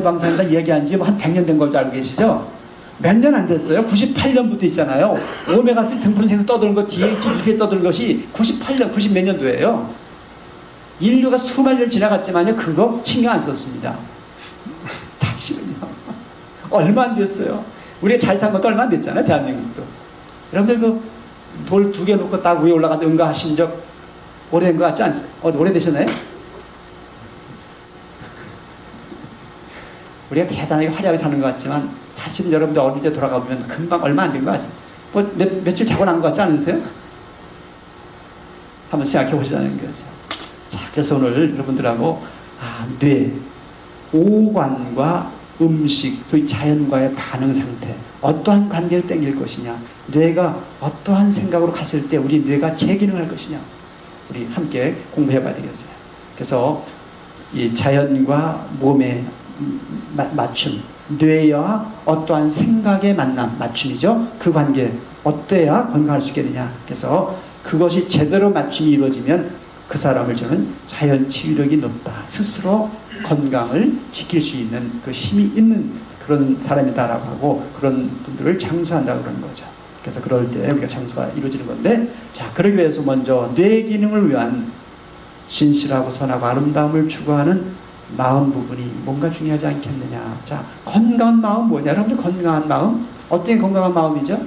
소화지방산이다 이야기한 지 한 100년 된 걸 알고 계시죠? 몇 년 안 됐어요. 98년부터 있잖아요. 오메가3 등푸른색에서 떠도는 거 DH 이렇게 떠도는 것이 98년, 90 몇 년도예요. 인류가 수만 년 지나갔지만요, 그거 신경 안 썼습니다. 사실은요. 얼마 안 됐어요. 우리가 잘 산 것도 얼마 안 됐잖아요, 대한민국도. 여러분들 그 돌 2개 놓고 딱 위에 올라가서 응가하신 적 오래된 것 같지 않으세요? 오래되셨나요? 우리가 대단하게 화려하게 사는 것 같지만 사실은 여러분들 어릴 때 돌아가 보면 금방 얼마 안 된 것 같아요. 뭐 며칠 자고 난 것 같지 않으세요? 한번 생각해 보시자는 거죠. 자, 그래서 오늘 여러분들하고 뇌, 오관과 음식, 또 자연과의 반응 상태, 어떠한 관계를 땡길 것이냐, 뇌가 어떠한 생각으로 갔을 때 우리 뇌가 재기능할 것이냐, 우리 함께 공부해 봐야 되겠어요. 그래서 이 자연과 몸의 맞춤, 뇌와 어떠한 생각의 만남, 맞춤이죠. 그 관계, 어때야 건강할 수 있겠느냐. 그래서 그것이 제대로 맞춤이 이루어지면 그 사람을 저는 자연 치유력이 높다. 스스로 건강을 지킬 수 있는 그 힘이 있는 그런 사람이다라고 하고 그런 분들을 장수한다고 그러는 거죠. 그래서 그럴 때 우리가 장수가 이루어지는 건데, 자, 그러기 위해서 먼저 뇌 기능을 위한 신실하고 선하고 아름다움을 추구하는 마음 부분이 뭔가 중요하지 않겠느냐. 자, 건강한 마음 뭐냐? 여러분들 건강한 마음? 어떤 건강한 마음이죠?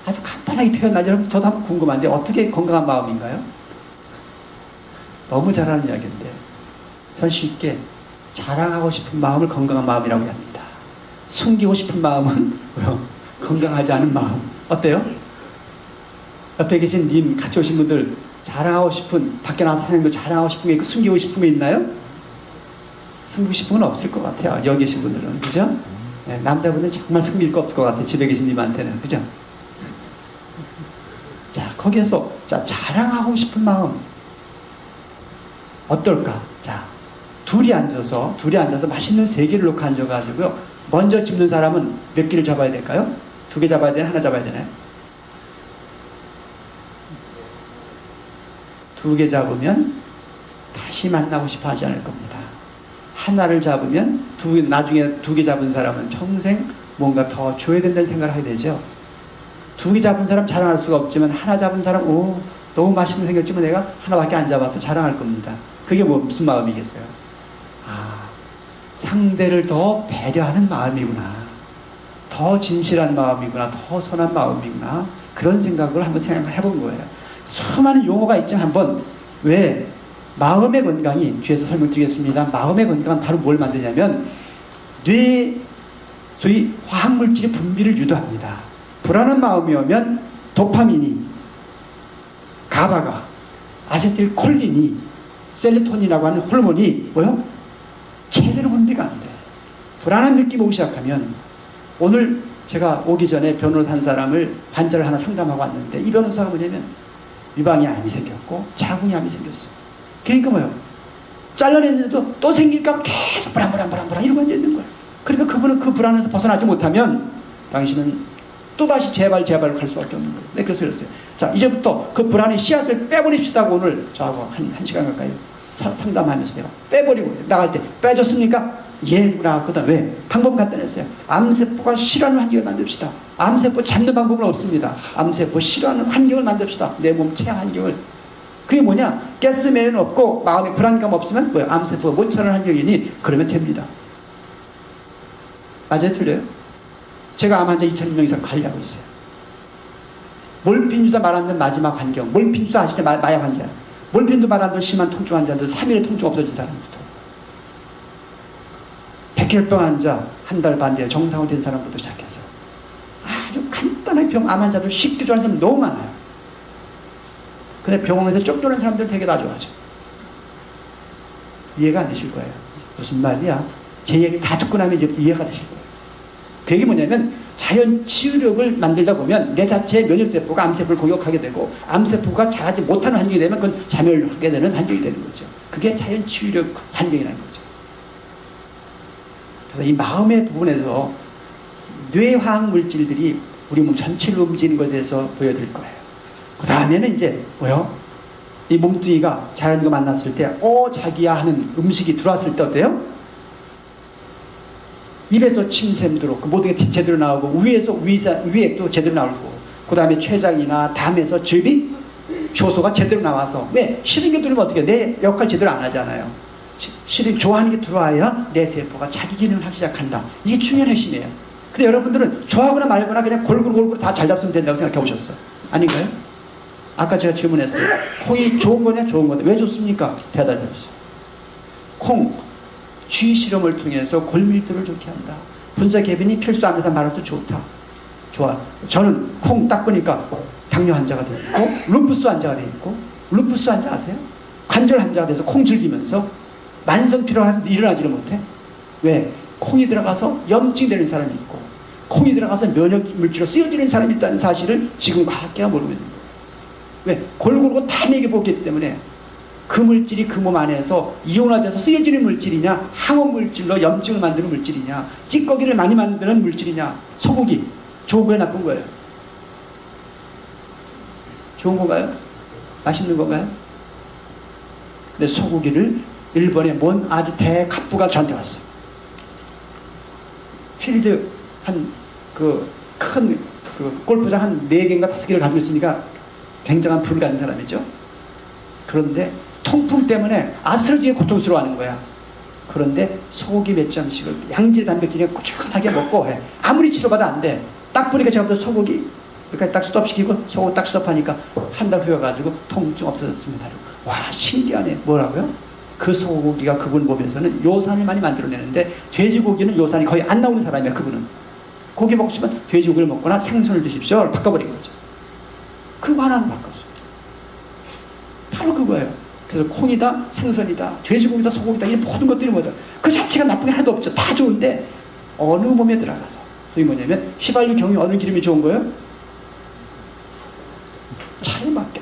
아주 간단하게 표현하죠. 여러분 저도 한번 궁금한데 어떻게 건강한 마음인가요? 너무 잘하는 이야기인데 전 쉽게 자랑하고 싶은 마음을 건강한 마음이라고 합니다. 숨기고 싶은 마음은 건강하지 않은 마음. 어때요? 옆에 계신 님, 같이 오신 분들 자랑하고 싶은, 밖에 나가서 사는 거 자랑하고 싶은 게 있고 숨기고 싶은 게 있나요? 숨기고 싶은 건 없을 것 같아요. 여기 계신 분들은. 그죠? 네, 남자분들은 정말 숨길 거 없을 것 같아요. 집에 계신 님한테는. 그죠? 자, 거기에서 자, 자랑하고 싶은 마음 어떨까? 자, 둘이 앉아서 맛있는 3개를 놓고 앉아가지고요. 먼저 집는 사람은 몇 개를 잡아야 될까요? 2개 잡아야 되나요? 하나 잡아야 되나요? 2개 잡으면 다시 만나고 싶어 하지 않을 겁니다. 하나를 잡으면 나중에 2개 잡은 사람은 평생 뭔가 더 줘야 된다는 생각을 하게 되죠. 2개 잡은 사람 자랑할 수가 없지만 하나 잡은 사람 너무 맛있는 생겼지만 내가 하나밖에 안 잡아서 자랑할 겁니다. 그게 무슨 마음이겠어요? 상대를 더 배려하는 마음이구나. 더 진실한 마음이구나. 더 선한 마음이구나. 그런 생각을 한번 생각해 본 거예요. 수많은 용어가 있지만 한번 왜 마음의 건강이 뒤에서 설명드리겠습니다. 마음의 건강은 바로 뭘 만드냐면 뇌 소위 화학물질의 분비를 유도합니다. 불안한 마음이 오면 도파민이, 가바가, 아세틸콜린이, 셀레토닌이라고 하는 호르몬이 제대로 분비가 안 돼. 불안한 느낌이 오기 시작하면, 오늘 제가 오기 전에 변호사 한 사람을 환자를 하나 상담하고 왔는데 이 변호사가 뭐냐면 유방이 암이 생겼고 자궁이 암이 생겼어. 그러니까 잘라냈는데도 또 생길까 계속 불안 이러고 앉아있는 거예요. 그러니까 그분은 그 불안에서 벗어나지 못하면 당신은 또다시 재발 갈 수밖에 없는 거예요. 네, 그래서 그랬어요. 자, 이제부터 그 불안의 씨앗을 빼버립시다고 오늘 저하고 한 시간 가까이 상담하면서 내가 빼버리고 나갈 때 빼줬습니까? 예, 나왔거든. 왜? 방법 갖다 냈어요. 암세포가 싫어하는 환경을 만듭시다. 암세포 잡는 방법은 없습니다. 암세포 싫어하는 환경을 만듭시다. 내 몸 체양 환경을. 그게 뭐냐? 가스면은 없고 마음에 불안감 없으면 암세포가 못 살아는 환경이니 그러면 됩니다. 맞아요? 틀려요? 제가 암 환자 2,000명 이상 관리하고 있어요. 몰핀 주사 말 안 듣는 마지막 환경. 몰핀 주사 아시죠? 마약 환자. 몰핀도 말 안 듣는 심한 통증 환자들 3일에 통증 없어진다는 것부터. 백혈병 환자 한 달 반 뒤에 정상화 된 사람부터 시작해서 아주 간단한 병, 암 환자들 쉽게 좋아하는 사람 너무 많아요. 근데 병원에서 쫓겨오는 사람들 되게 다 좋아하죠. 이해가 안 되실 거예요. 무슨 말이야? 제 얘기 다 듣고 나면 이제 이해가 되실 거예요. 그게 뭐냐면 자연 치유력을 만들다 보면 내 자체의 면역세포가 암세포를 공격하게 되고 암세포가 자라지 못하는 환경이 되면 그건 자멸하게 되는 환경이 되는 거죠. 그게 자연 치유력 환경이라는 거죠. 그래서 이 마음의 부분에서 뇌화학 물질들이 우리 몸 전체를 움직이는 것에 대해서 보여드릴 거예요. 그 다음에는 이제 이 몸뚱이가 자연과 만났을 때, 자기야 하는 음식이 들어왔을 때 어때요? 입에서 침샘 들어오고, 모든 게 제대로 나오고, 위액도 제대로 나오고, 그 다음에 췌장이나 담에서 즙이, 효소가 제대로 나와서, 왜? 싫은 게 들어오면 어떻게 내 역할 제대로 안 하잖아요. 좋아하는 게 들어와야 내 세포가 자기 기능을 하기 시작한다. 이게 중요한 핵심이에요. 근데 여러분들은 좋아하거나 말거나 그냥 골고루 다 잘 잡수면 된다고 생각해 보셨어? 아닌가요? 아까 제가 질문했어요. 콩이 좋은 거냐, 좋은 거냐? 왜 좋습니까? 대답해 주세요. 콩, 쥐 실험을 통해서 골밀도를 좋게 한다. 분쇄개빈이 필수암에서 말아서 좋다. 좋아. 저는 콩 딱 보니까 당뇨 환자가 되어 있고, 루푸스 환자가 되어 있고, 루푸스 환자 아세요? 관절 환자가 돼서 콩 즐기면서 만성 피로가 일어나지를 못해. 왜? 콩이 들어가서 염증 되는 사람이 있고, 콩이 들어가서 면역 물질로 쓰여지는 사람이 있다는 사실을 지금 과학계가 모르고 있는 거예요. 왜? 골고루 다 먹여보기 때문에 그 물질이 그 몸 안에서 이온화돼서 쓰여지는 물질이냐, 항원 물질로 염증을 만드는 물질이냐, 찌꺼기를 많이 만드는 물질이냐, 소고기 좋은 거예요, 나쁜 거예요? 좋은 건가요? 맛있는 건가요? 근데 소고기를 일본의 뭔 아주 대갑부가 저한테 왔어요. 필드 큰 골프장 한 4개인가 5개를 가지고 있으니까 굉장한 불을 가진 사람이죠. 그런데 통풍 때문에 아스러지게 고통스러워하는 거야. 그런데 소고기 몇 점씩을 양질 단백질에 꾸준하게 먹고 해. 아무리 치료받아 안 돼. 딱 보니까 제가 소고기 그러니까 딱 스톱시키고 소고기 딱 스톱하니까 한 달 후에 가지고 통증 없어졌습니다. 와, 신기하네. 뭐라고요? 그 소고기가 그분 몸에서는 요산을 많이 만들어내는데, 돼지고기는 요산이 거의 안 나오는 사람이야. 그분은 고기 먹고 싶으면 돼지고기를 먹거나 생선을 드십시오. 바꿔버린 거죠. 그거 하나는 바꿨어. 바로 그거예요. 그래서 콩이다, 생선이다, 돼지고기다, 소고기다, 이 모든 것들이 뭐다. 그 자체가 나쁜 게 하나도 없죠. 다 좋은데 어느 몸에 들어가서, 그게 뭐냐면 휘발유 경유 어느 기름이 좋은 거예요? 차에 맞게.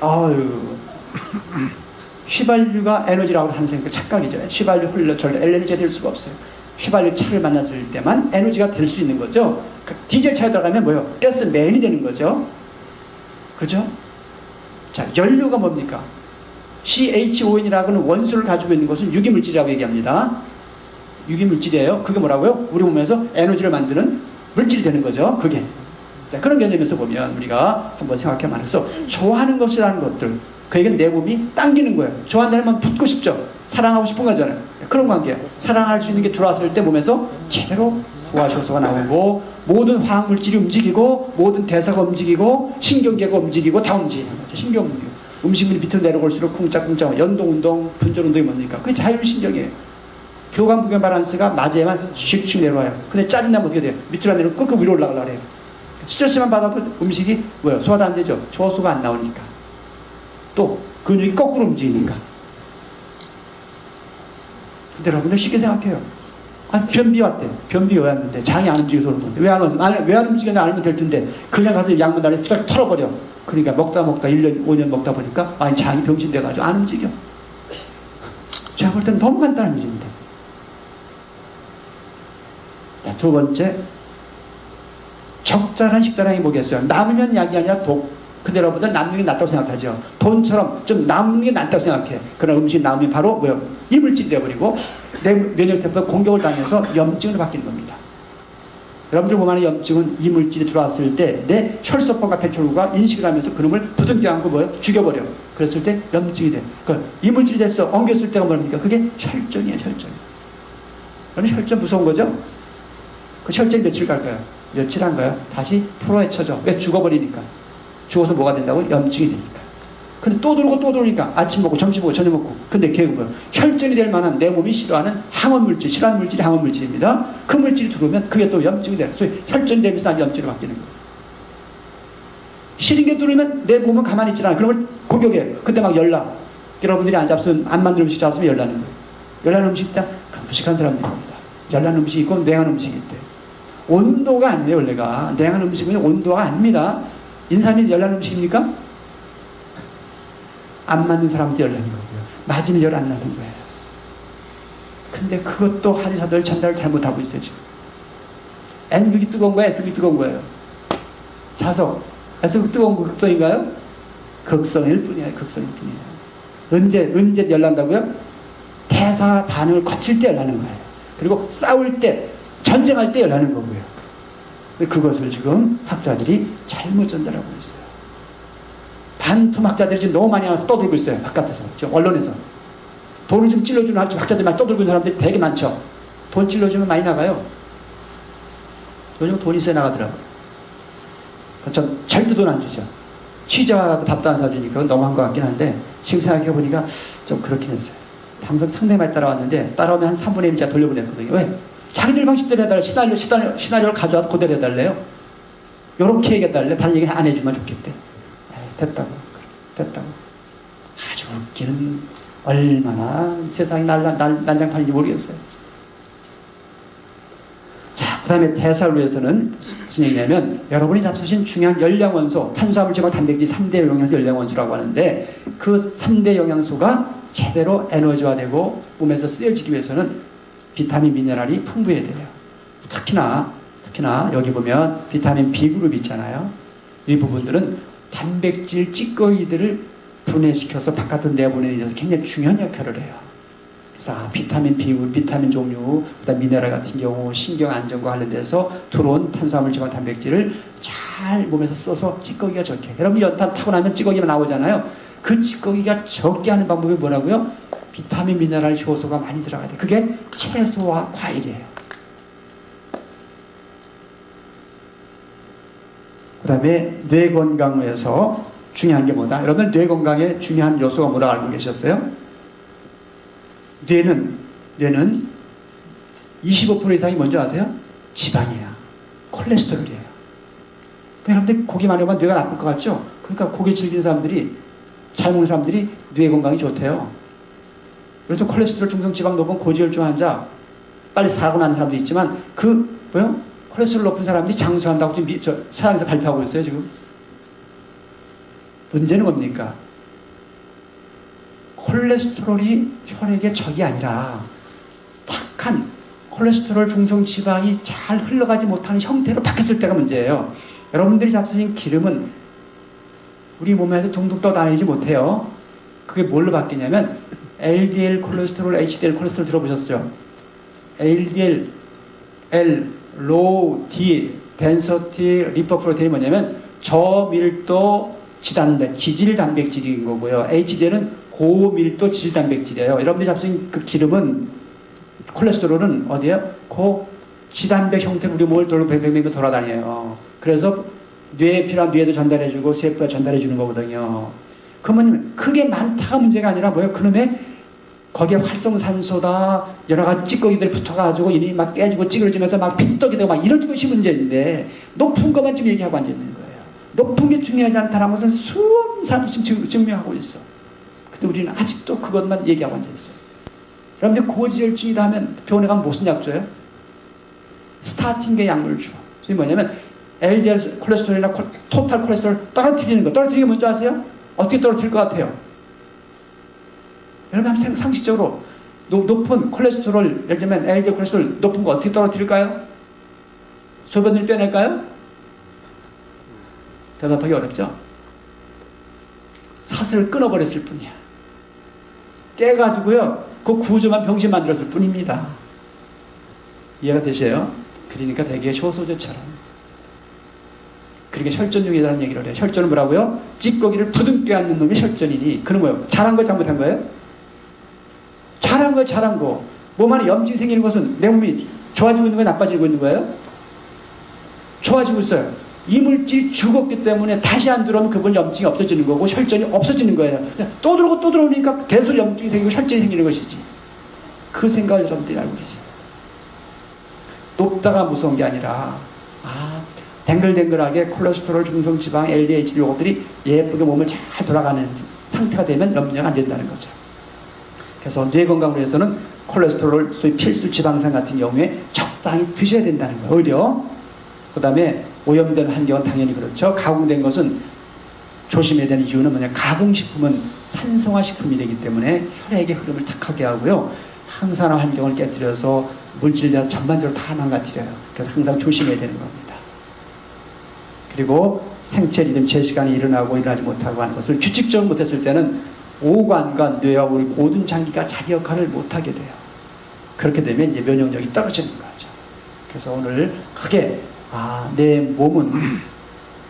휘발유가 에너지라고 하는 그 착각이죠. 휘발유 흘러 절대 에너지가 될 수가 없어요. 휘발유 차를 만났을 때만 에너지가 될 수 있는 거죠. 디젤 차에 들어가면 뭐예요? 가스 맨이 되는 거죠. 그죠? 자, 연료가 뭡니까? CHON이라고는 원소를 가지고 있는 것은 유기물질이라고 얘기합니다. 유기물질이에요. 그게 뭐라고요? 우리 몸에서 에너지를 만드는 물질이 되는 거죠. 그게. 자, 그런 개념에서 보면 우리가 한번 생각해 말해서 좋아하는 것이라는 것들, 그에겐 내 몸이 당기는 거예요. 좋아한다면 붙고 싶죠. 사랑하고 싶은 거잖아요. 그런 관계예요. 사랑할 수 있는 게 들어왔을 때 몸에서 제대로 소화효소가 나오고, 모든 화학물질이 움직이고, 모든 대사가 움직이고, 신경계가 움직이고, 다 움직이는 거죠. 신경운동. 음식물이 밑으로 내려올수록 쿵짝쿵짝 연동운동, 분절운동이 뭡니까? 그게 자율신경이에요. 교감부경 바란스가 맞아야만 슉슉 내려와요. 근데 짜증나면 어떻게 돼요? 밑으로 내려오고 끄끄 위로 올라가려고 해요. 스트레스만 받아도 음식이 뭐예요? 소화도 안 되죠. 효소가 안 나오니까. 또 근육이 거꾸로 움직이니까. 근데 여러분들 쉽게 생각해요. 변비 왔대. 변비 왜 왔는데 장이 안 움직여서 오는 건데 왜 안 움직이냐 알면 될 텐데 그냥 가서 약물 달에 딱 털어버려. 그러니까 먹다 1년 5년 먹다 보니까 장이 병신돼가지고 안 움직여. 제가 볼 때는 너무 간단한 일입니다. 자, 두 번째, 적절한 식사량이 뭐겠어요? 남으면 약이 아니라 독. 근데 여러분들 남는 게 낫다고 생각하죠. 돈처럼 좀 남는 게 낫다고 생각해. 그런 음식 남으면 바로 뭐요? 이물질이 되어버리고 내 면역세포가 공격을 당해서 염증으로 바뀌는 겁니다. 여러분들 몸 안에 염증은 이물질이 들어왔을 때 내 혈소판과 백혈구가 인식을 하면서 그놈을 부둥켜 안고 뭐요? 죽여버려. 그랬을 때 염증이 돼. 그러니까 이물질이 됐어. 엉겼을 때가 뭡니까? 그게 혈전이에요. 혈전. 그럼 혈전 무서운 거죠? 그 혈전이 며칠 갈까요? 며칠 안 가요? 다시 풀어헤쳐져. 왜? 죽어버리니까. 죽어서 뭐가 된다고? 염증이 되니까. 근데 또 들어오고 또 들어오니까 아침 먹고 점심 먹고 저녁 먹고. 근데 그게 뭐예요? 혈전이 될 만한 내 몸이 싫어하는 항원 물질, 싫어하는 물질이 항원 물질입니다. 그 물질이 들어오면 그게 또 염증이 돼요. 그래서 혈전이 되면서 염증으로 바뀌는 거예요. 싫은 게 들어오면 내 몸은 가만히 있지 않아요. 그런 걸 공격해요. 그때 막 열나. 여러분들이 안 만든 음식 잡으면 열나는 거예요. 열나는 음식 있다? 무식한 사람들입니다. 열나는 음식이 있고 냉한 음식이 있대. 온도가 아니에요, 원래가. 냉한 음식은 온도가 아닙니다. 인삼이 열나는 음식입니까? 안 맞는 사람한테 열나는 거고요. 맞으면 열 안 나는 거예요. 근데 그것도 한의사들 전달을 잘못하고 있어요, 지금. N극이 뜨거운 거예요? S극이 뜨거운 거예요? 자석. S극 뜨거운 거 극성인가요? 극성일 뿐이에요, 극성일 뿐이에요. 언제 열난다고요? 대사 반응을 거칠 때 열나는 거예요. 그리고 싸울 때, 전쟁할 때 열나는 거고요. 그것을 지금 학자들이 잘못 전달하고 있어요. 반토막자들이 지금 너무 많이 와서 떠들고 있어요. 바깥에서, 지금 언론에서. 돈을 좀 찔러주는 학자들이 많이 떠들고 있는 사람들이 되게 많죠. 돈 찔러주면 많이 나가요. 요즘 돈이 세 나가더라고요. 전 절대 돈 안 주죠. 취재하라도 밥도 안 사주니까 너무한 것 같긴 한데, 지금 생각해보니까 좀 그렇긴 했어요. 방송 상당히 많이 따라왔는데, 따라오면 한 3분의 1 제가 돌려보냈거든요. 왜? 자기들 방식대로 해달래. 시나리오를 가져와서 그대로 해달래요. 요렇게 얘기해달래. 다른 얘기 안 해주면 좋겠대. 됐다고. 아주 웃기는, 얼마나 세상이 난장판인지 모르겠어요. 자, 그 다음에 대사를 위해서는 무슨 얘기냐면, 여러분이 잡수신 중요한 열량원소, 탄수화물, 지방, 단백질 3대 영양소 열량원소라고 하는데, 그 3대 영양소가 제대로 에너지화되고 몸에서 쓰여지기 위해서는 비타민, 미네랄이 풍부해야 돼요. 특히나 여기 보면 비타민 B그룹 있잖아요. 이 부분들은 단백질 찌꺼기들을 분해시켜서 바깥으로 내보내는 데 있어서 굉장히 중요한 역할을 해요. 그래서 비타민 B그룹, 비타민 종류, 그다음 미네랄 같은 경우 신경 안정과 관련돼서 들어온 탄수화물, 지방, 단백질을 잘 몸에서 써서 찌꺼기가 적게. 여러분 연탄 타고 나면 찌꺼기가 나오잖아요. 그 찌꺼기가 적게 하는 방법이 뭐라고요? 비타민, 미네랄, 효소가 많이 들어가야 돼요. 그게 채소와 과일이에요. 그 다음에 뇌 건강에서 중요한 게 뭐다? 여러분 뇌 건강에 중요한 요소가 뭐라고 알고 계셨어요? 뇌는 25% 이상이 뭔지 아세요? 지방이에요. 콜레스테롤이에요. 여러분들 고기 많이 먹으면 뇌가 나쁠 것 같죠? 그러니까 고기 즐기는 사람들이, 잘 먹는 사람들이 뇌 건강이 좋대요. 그래서 콜레스테롤, 중성지방 높은 고지혈증 환자, 빨리 사고 나는 사람도 있지만, 콜레스테롤 높은 사람들이 장수한다고 지금 서양에서 발표하고 있어요, 지금. 문제는 뭡니까? 콜레스테롤이 혈액의 적이 아니라, 탁한 콜레스테롤, 중성지방이 잘 흘러가지 못하는 형태로 바뀌었을 때가 문제예요. 여러분들이 잡수신 기름은 우리 몸에서 둥둥 떠다니지 못해요. 그게 뭘로 바뀌냐면 LDL 콜레스테롤, HDL 콜레스테롤 들어보셨죠? LDL, L, low, D, density, lipoprotein이 뭐냐면 저밀도 지질 단백질인 거고요. HDL은 고밀도 지질 단백질이에요. 여러분들이 잡수신 그 기름은, 콜레스테롤은 어디에요? 지단백 형태로 우리 몸을 뱅뱅뱅 돌아다녀요. 그래서 뇌에 필요한 뇌에도 전달해주고 세포에 전달해주는 거거든요. 그러면 그게 많다가 문제가 아니라 뭐예요? 그놈의 거기에 활성산소다, 여러 가지 찌꺼기들 붙어가지고 이니 막 깨지고 찌그러지면서 막 핏떡이 되고 막 이런 것이 문제인데, 높은 것만 지금 얘기하고 앉아있는 거예요. 높은 게 중요하지 않다는 것을 수많은 사람들이 지금 증명하고 있어. 근데 우리는 아직도 그것만 얘기하고 앉아있어요. 여러분들 고지혈증이다 하면 병원에 가면 무슨 약 줘요? 스타틴계 약물 줘. 그게 뭐냐면 LDL 콜레스테롤이나 토탈 콜레스테롤 떨어뜨리는 거. 떨어뜨리는 게 뭔지 아세요? 어떻게 떨어뜨릴 것 같아요? 여러분 한번 상식적으로 높은 콜레스테롤, 예를 들면 LDL 콜레스테롤 높은 거 어떻게 떨어뜨릴까요? 소변을 빼낼까요? 대답하기 어렵죠? 사슬을 끊어버렸을 뿐이야. 깨가지고요, 그 구조만 병신 만들었을 뿐입니다. 이해가 되세요? 그러니까 되게 효소제처럼. 그러니까 혈전증이라는 얘기를 해요. 혈전은 뭐라고요? 찌꺼기를 부둥켜 앉는 놈이 혈전이니. 그는 뭐예요? 잘한 거 잘못한 거예요? 잘한 거 잘한 거. 몸 안에 염증이 생기는 것은 내 몸이 좋아지고 있는 거예요? 나빠지고 있는 거예요? 좋아지고 있어요. 이물질이 죽었기 때문에 다시 안 들어오면 그분 염증이 없어지는 거고 혈전이 없어지는 거예요. 또 들어오고 또 들어오니까 계속 염증이 생기고 혈전이 생기는 것이지. 그 생각을 여러분들이 알고 계세요. 높다가 무서운 게 아니라, 댕글댕글하게 콜레스테롤, 중성지방, LDH 이것들이 예쁘게 몸을 잘 돌아가는 상태가 되면 염려가 안 된다는 거죠. 그래서 뇌 건강을 위해서는 콜레스테롤, 소위 필수 지방산 같은 경우에 적당히 드셔야 된다는 거예요. 오히려. 그 다음에 오염된 환경은 당연히 그렇죠. 가공된 것은 조심해야 되는 이유는 뭐냐. 가공식품은 산성화 식품이 되기 때문에 혈액의 흐름을 탁하게 하고요. 항산화 환경을 깨뜨려서 물질들 전반적으로 다 망가뜨려요. 그래서 항상 조심해야 되는 겁니다. 그리고 생체 리듬, 제 시간에 일어나고 일어나지 못하고 하는 것을 규칙적으로 못했을 때는 오관과 뇌와 우리 모든 장기가 자기 역할을 못하게 돼요. 그렇게 되면 이제 면역력이 떨어지는 거죠. 그래서 오늘 크게 내 몸은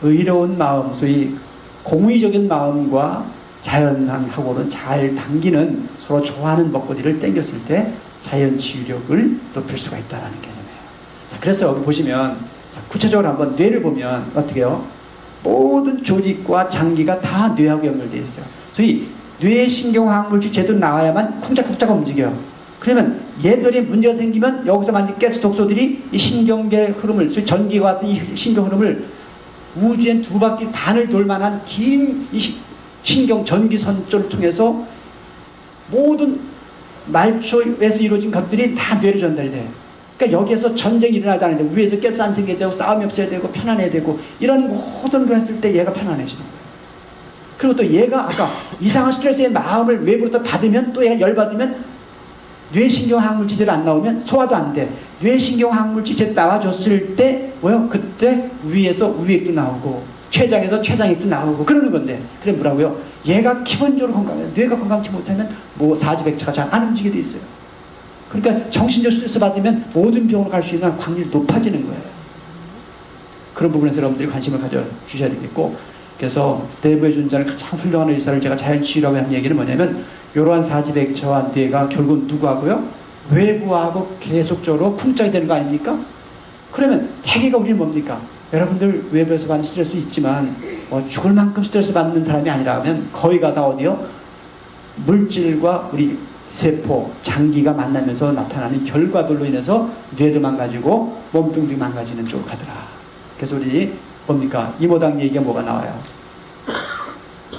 의로운 마음, 소위 공의적인 마음과 자연하고는 잘 당기는 서로 좋아하는 먹거리를 땡겼을 때 자연 치유력을 높일 수가 있다는 개념이에요. 자, 그래서 여기 보시면 구체적으로 한번 뇌를 보면 어떻게 해요? 모든 조직과 장기가 다 뇌하고 연결되어 있어요. 소위 뇌신경화학물질이 제대로 나와야만 쿵짝쿵짝 움직여요. 그러면 얘들이 문제가 생기면 여기서 만약 가스 독소들이 이 신경계 흐름을, 소위 전기와 같은 이 신경 흐름을 우주엔 2바퀴 반을 돌 만한 긴 이 신경 전기선줄을 통해서 모든 말초에서 이루어진 것들이 다 뇌로 전달이 돼요. 그러니까 여기에서 전쟁이 일어나지 않는데 위에서 가스 안 생겨야 되고 싸움이 없어야 되고 편안해야 되고 이런 모든 걸 했을 때 얘가 편안해지는 거예요. 그리고 또 얘가 아까 이상한 스트레스의 마음을 외부로부터 받으면 또 얘가 열받으면 뇌신경화학물질 제대로 안 나오면 소화도 안 돼. 뇌신경화학물질 제대로 나와줬을 때 뭐요? 그때 위에서 우액도 나오고 췌장에서 췌장액도 나오고 그러는 건데 그래 뭐라고요? 얘가 기본적으로 건강해요. 뇌가 건강치 못하면 뭐 사지백차가 잘 안 움직이게 돼 있어요. 그러니까 정신적 스트레스 받으면 모든 병으로 갈 수 있는 확률이 높아지는 거예요. 그런 부분에서 여러분들이 관심을 가져주셔야 되겠고, 그래서 내부에 존재하는 가장 훌륭한 의사를 제가 자연치유라고 하는 얘기는 뭐냐면 이러한 사지백차와 뇌가 결국은 누구하고요? 외부하고 계속적으로 쿵짝이 되는 거 아닙니까? 그러면 대개가 우리는 뭡니까? 여러분들 외부에서 받는 스트레스 있지만 죽을 만큼 스트레스 받는 사람이 아니라면 거의가 다 어디요? 물질과 우리 세포, 장기가 만나면서 나타나는 결과들로 인해서 뇌도 망가지고 몸뚱도 망가지는 쪽으로 가더라. 그래서 우리 뭡니까? 이모당 얘기가 뭐가 나와요?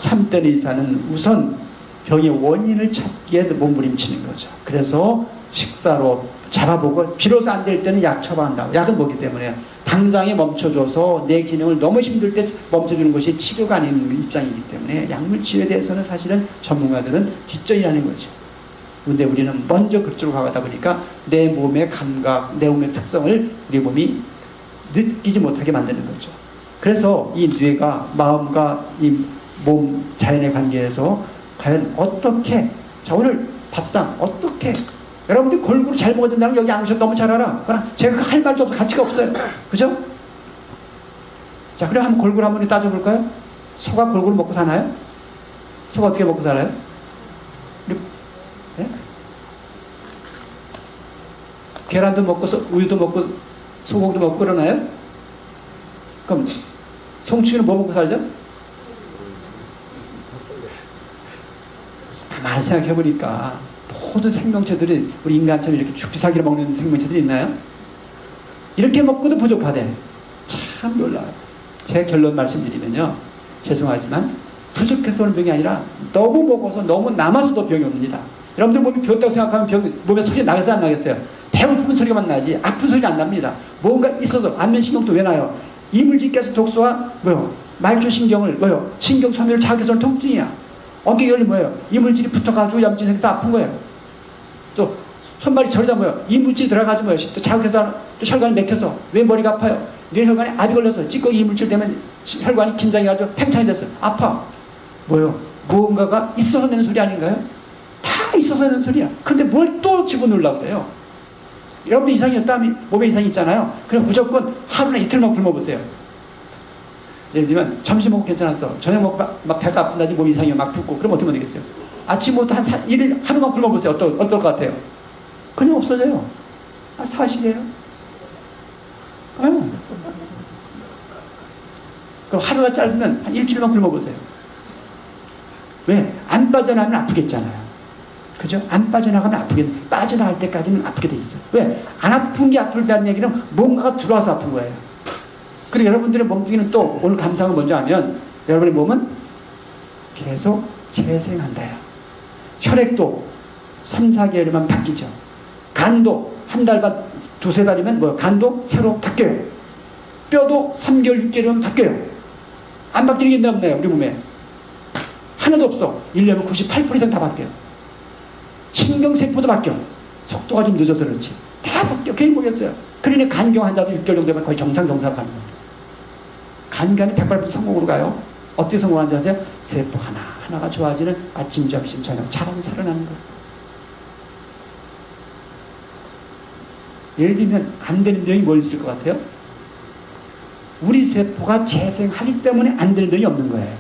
참된 의사는 우선 병의 원인을 찾기에 몸부림치는 거죠. 그래서 식사로 잡아보고 비로소 안 될 때는 약 처방한다고. 약은 뭐기 때문에 당장에 멈춰줘서 내 기능을 너무 힘들 때 멈춰주는 것이 치료가 아닌 입장이기 때문에 약물 치료에 대해서는 사실은 전문가들은 뒷전이라는 거죠. 근데 우리는 먼저 그쪽으로 가다 보니까 내 몸의 감각, 내 몸의 특성을 우리 몸이 느끼지 못하게 만드는 거죠. 그래서 이 뇌가 마음과 이 몸 자연의 관계에서 과연 어떻게, 자 오늘 밥상 어떻게, 여러분들이 골고루 잘 먹어야 된다는 거 여기 안 오셔도 너무 잘 알아. 그러나 제가 할 말도 없고 가치가 없어요. 그죠? 자, 그럼 한번 골고루 한번 따져볼까요? 소가 골고루 먹고 사나요? 소가 어떻게 먹고 살아요? 네? 계란도 먹고 우유도 먹고 소고기도 먹고 그러나요? 그럼 송충이는 뭐 먹고 살죠? 가만히 생각해보니까 모든 생명체들이 우리 인간처럼 이렇게 죽기 살기를 먹는 생명체들이 있나요? 이렇게 먹고도 부족하대. 참 놀라워요. 제 결론 말씀드리면요, 죄송하지만 부족해서 오는 병이 아니라 너무 먹어서 너무 남아서도 병이 옵니다. 여러분들 몸이 비었다고 생각하면 몸에 소리 나겠어요, 안 나겠어요? 배고픈 소리만 나지 아픈 소리 안 납니다. 뭔가 있어도 안면신경도 왜 나요? 이물질 가스 독소와 말초신경을 신경 소멸을 자극해서는 통증이야. 어깨 열리 이물질이 붙어가지고 염증이 생겨서 아픈 거예요. 또 손발이 저리다 이물질이 들어가지고 또 자극해서 또 혈관이 막혀서 왜 머리가 아파요? 뇌혈관에 압이 걸려서 찌꺼기 이물질 때문에 혈관이 긴장해가지고 팽창이 됐어요. 아파. 무언가가 있어서 내는 소리 아닌가요? 다 있어서 내는 소리야. 근데 뭘 또 집어넣으려고 그래요? 여러분 이상이 없다면 몸에 이상이 있잖아요. 그럼 무조건 하루나 이틀만 굶어보세요. 예를 들면 점심 먹고 괜찮았어. 저녁 먹고 막 배가 아픈다지 몸이 이상이 막 붓고 그럼 어떻게 되겠어요? 아침부터 하루만 굶어보세요. 어떨 것 같아요? 그냥 없어져요. 사실이에요. 그럼 하루가 짧으면 한 일주일만 굶어보세요. 왜? 안 빠져나가면 아프겠잖아요. 그죠? 안 빠져나가면 빠져나갈 때까지는 아프게 돼 있어요. 왜? 안 아픈 게 아플다는 얘기는 뭔가가 들어와서 아픈 거예요. 그리고 여러분들의 몸뚱이는 또 오늘 감상을 먼저 하면 여러분의 몸은 계속 재생한다요. 혈액도 3, 4개월이면 바뀌죠. 간도 한 달 반, 두세 달이면 간도 새로 바뀌어요. 뼈도 3개월, 6개월이면 바뀌어요. 안 바뀌는 게 없나요? 우리 몸에. 하나도 없어. 1년은 98% 이상 다 바뀌어요. 신경세포도 바뀌어. 속도가 좀 늦어서 그렇지. 다 바뀌어. 괜히 모르겠어요. 그러니 간경 환자도 6개월 정도 되면 거의 정상으로 가는 거예요. 간간이 100% 성공으로 가요. 어떻게 성공하는지 아세요? 세포 하나하나가 좋아지는 아침, 점심, 저녁 자랑 살아나는 거예요. 예를 들면 안 되는 병이 뭘 있을 것 같아요? 우리 세포가 재생하기 때문에 안 되는 병이 없는 거예요.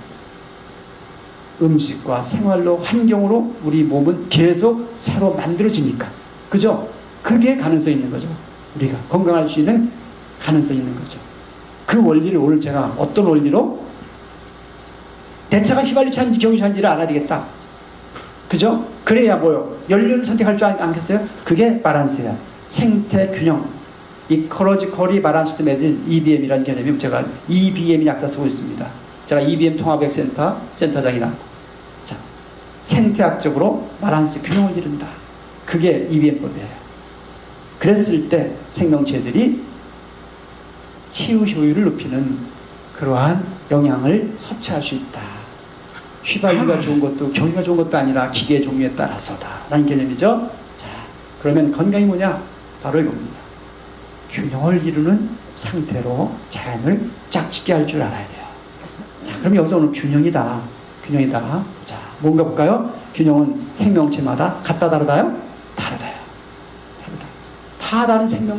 음식과 생활로 환경으로 우리 몸은 계속 새로 만들어지니까. 그죠? 그게 가능성이 있는 거죠. 우리가 건강할 수 있는 가능성이 있는 거죠. 그 원리를 오늘 제가 어떤 원리로 대차가 휘발유차인지 경유차인지를 알아야 되겠다. 그죠? 그래야 뭐요? 연료를 선택할 줄 않겠어요? 그게 바란스야. 생태 균형. Ecologically Balanced Medicine, EBM이라는 개념이 제가 EBM 약자 쓰고 있습니다. 제가 EBM 통합액센터 센터장이라고. 자, 생태학적으로 바란스 균형을 이룬다. 그게 EBM법이에요. 그랬을 때 생명체들이 치유 효율을 높이는 그러한 영양을 섭취할 수 있다. 휘발유가 좋은 것도 경유가 좋은 것도 아니라 기계 종류에 따라서다 라는 개념이죠. 자, 그러면 건강이 뭐냐? 바로 이겁니다. 균형을 이루는 상태로 자연을 짝짓게 할 줄 알아야 돼요. 자, 그럼 여기서 오늘 균형이다. 균형이다. 자, 뭔가 볼까요? 균형은 생명체마다 같다 다르다요? 다르다요. 다르다. 다 다른 생명